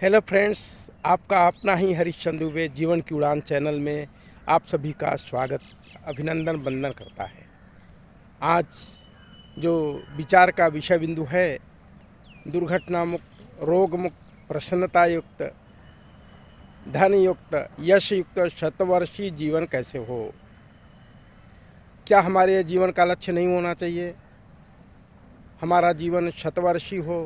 Hello friends, आपका अपना ही हरीश वे जीवन की उड़ान चैनल में आप सभी का स्वागत, अभिनंदन, वंदन करता है। आज जो विचार का विषय बिंदु है, दुर्घटना मुक्त, रोग मुक्त, प्रसन्नता युक्त, धन युक्त, यश युक्त शतवर्षीय जीवन कैसे हो। क्या हमारे जीवन का लक्ष्य नहीं होना चाहिए? हमारा जीवन शतवर्षीय हो,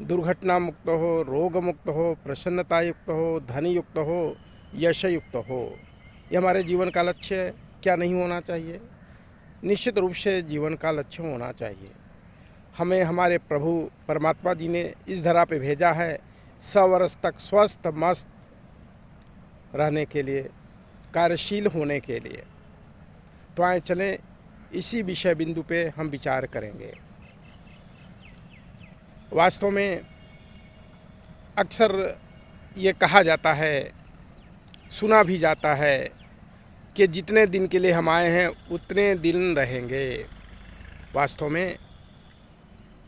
दुर्घटना मुक्त हो, रोग मुक्त हो, प्रसन्नता युक्त हो, धन युक्त हो, यश युक्त हो। ये हमारे जीवन का लक्ष्य क्या नहीं होना चाहिए? निश्चित रूप से जीवन का लक्ष्य होना चाहिए। हमें हमारे प्रभु परमात्मा जी ने इस धरा पे भेजा है 100 वर्ष तक स्वस्थ मस्त रहने के लिए, कार्यशील होने के लिए। तो आए चलें, इसी विषय बिंदु पे हम विचार करेंगे। वास्तव में अक्सर ये कहा जाता है, सुना भी जाता है कि जितने दिन के लिए हम आए हैं उतने दिन रहेंगे। वास्तव में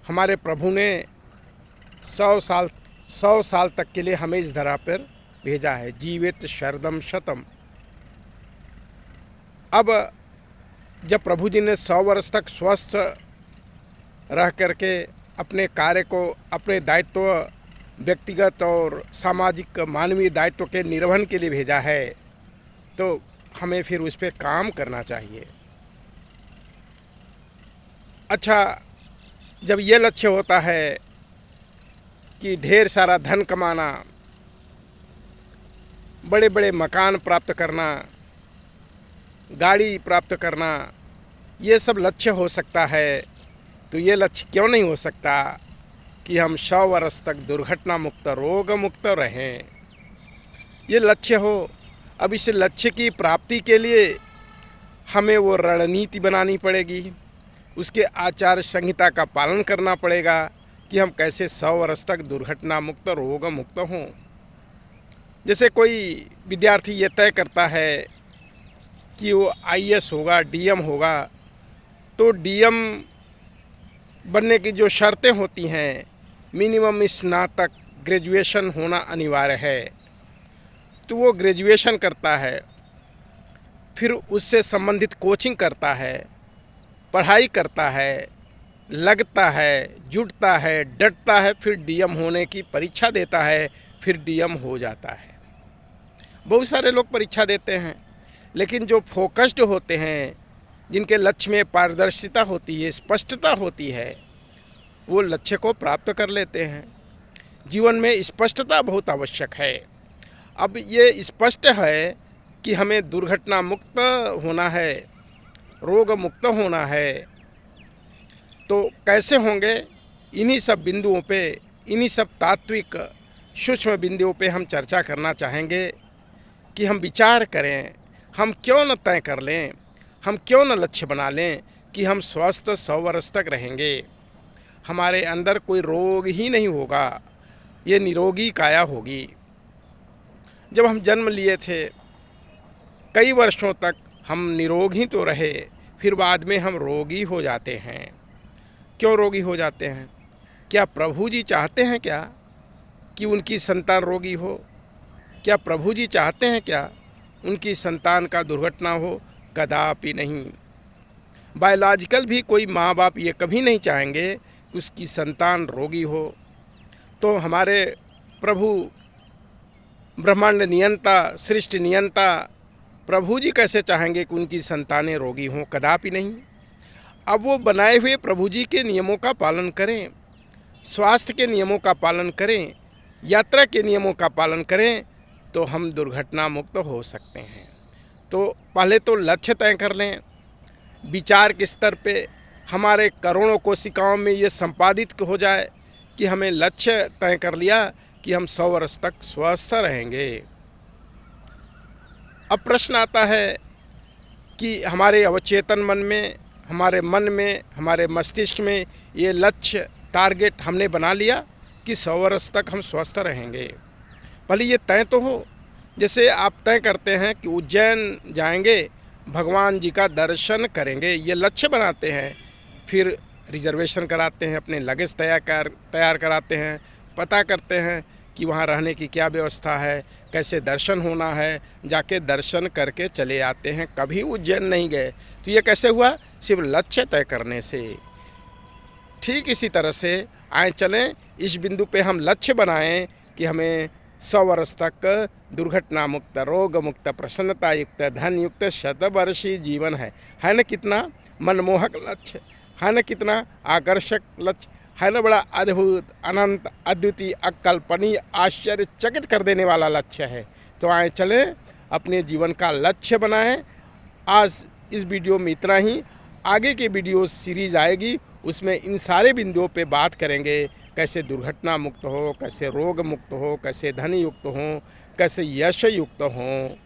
हमारे प्रभु ने 100 साल तक के लिए हमें इस धरा पर भेजा है। जीवित शरदम शतम। अब जब प्रभु जी ने 100 वर्ष तक स्वस्थ रह करके अपने कार्य को, अपने दायित्व, व्यक्तिगत और सामाजिक मानवीय दायित्व के निर्वहन के लिए भेजा है, तो हमें फिर उस पर काम करना चाहिए। अच्छा, जब ये लक्ष्य होता है कि ढेर सारा धन कमाना, बड़े बड़े मकान प्राप्त करना, गाड़ी प्राप्त करना, ये सब लक्ष्य हो सकता है, तो ये लक्ष्य क्यों नहीं हो सकता कि हम 100 वर्ष तक दुर्घटना मुक्त, रोग मुक्त रहें? ये लक्ष्य हो। अब इस लक्ष्य की प्राप्ति के लिए हमें वो रणनीति बनानी पड़ेगी, उसके आचार संहिता का पालन करना पड़ेगा कि हम कैसे 100 वर्ष तक दुर्घटना मुक्त, रोग मुक्त हों। जैसे कोई विद्यार्थी ये तय करता है कि वो आईएएस होगा, डीएम होगा, तो डीएम बनने की जो शर्तें होती हैं, मिनिमम स्नातक ग्रेजुएशन होना अनिवार्य है। तो वो ग्रेजुएशन करता है, फिर उससे संबंधित कोचिंग करता है, पढ़ाई करता है, लगता है, जुटता है, डटता है, फिर डीएम होने की परीक्षा देता है, फिर डीएम हो जाता है। बहुत सारे लोग परीक्षा देते हैं, लेकिन जो फोकस्ड होते हैं, जिनके लक्ष्य में पारदर्शिता होती है, स्पष्टता होती है, वो लक्ष्य को प्राप्त कर लेते हैं। जीवन में स्पष्टता बहुत आवश्यक है। अब ये स्पष्ट है कि हमें दुर्घटना मुक्त होना है, रोग मुक्त होना है, तो कैसे होंगे? इन्हीं सब बिंदुओं पे, इन्हीं सब तात्विक सूक्ष्म बिंदुओं पे हम चर्चा करना चाहेंगे कि हम विचार करें, हम क्यों न तय कर लें, हम क्यों न लक्ष्य बना लें कि हम स्वस्थ 100 वर्ष तक रहेंगे, हमारे अंदर कोई रोग ही नहीं होगा, ये निरोगी काया होगी। जब हम जन्म लिए थे, कई वर्षों तक हम निरोगी तो रहे, फिर बाद में हम रोगी हो जाते हैं। क्यों रोगी हो जाते हैं? क्या प्रभु जी चाहते हैं क्या कि उनकी संतान रोगी हो? क्या प्रभु जी चाहते हैं क्या उनकी संतान का दुर्घटना हो? कदापि नहीं। बायोलॉजिकल भी कोई माँ बाप ये कभी नहीं चाहेंगे कि उसकी संतान रोगी हो। तो हमारे प्रभु ब्रह्मांड नियंता, सृष्टि नियंता प्रभु जी कैसे चाहेंगे कि उनकी संतानें रोगी हों? कदापि नहीं। अब वो बनाए हुए प्रभु जी के नियमों का पालन करें, स्वास्थ्य के नियमों का पालन करें, यात्रा के नियमों का पालन करें, तो हम दुर्घटना मुक्त हो सकते हैं। तो पहले तो लक्ष्य तय कर लें। विचार के स्तर पे हमारे करोड़ों कोशिकाओं में ये संपादित हो जाए कि हमें लक्ष्य तय कर लिया कि हम 100 वर्ष तक स्वस्थ रहेंगे। अब प्रश्न आता है कि हमारे अवचेतन मन में, हमारे मन में, हमारे मस्तिष्क में ये लक्ष्य, टारगेट हमने बना लिया कि 100 वर्ष तक हम स्वस्थ रहेंगे। पहले ये तय तो हो। जैसे आप तय करते हैं कि उज्जैन जाएंगे, भगवान जी का दर्शन करेंगे, ये लक्ष्य बनाते हैं, फिर रिजर्वेशन कराते हैं, अपने लगेज तैयार कराते हैं, पता करते हैं कि वहाँ रहने की क्या व्यवस्था है, कैसे दर्शन होना है, जाके दर्शन करके चले आते हैं। कभी उज्जैन नहीं गए तो ये कैसे हुआ? सिर्फ लक्ष्य तय करने से। ठीक इसी तरह से आए चलें इस बिंदु पे हम लक्ष्य बनाएं कि हमें 100 वर्ष तक दुर्घटना मुक्त, रोग मुक्त, प्रसन्नता युक्त, धन युक्त शतवर्षीय जीवन है ना? कितना मनमोहक लक्ष्य है ना? कितना आकर्षक लक्ष्य है ना? बड़ा अद्भुत, अनंत, अद्वितीय, अकल्पनीय, आश्चर्यचकित कर देने वाला लक्ष्य है। तो आए चलें अपने जीवन का लक्ष्य बनाएं। आज इस वीडियो में इतना ही। आगे की वीडियो सीरीज आएगी, उसमें इन सारे बिंदुओं पे बात करेंगे। कैसे दुर्घटना मुक्त हो, कैसे रोग मुक्त हो, कैसे धन युक्त हो, कैसे यश युक्त हो।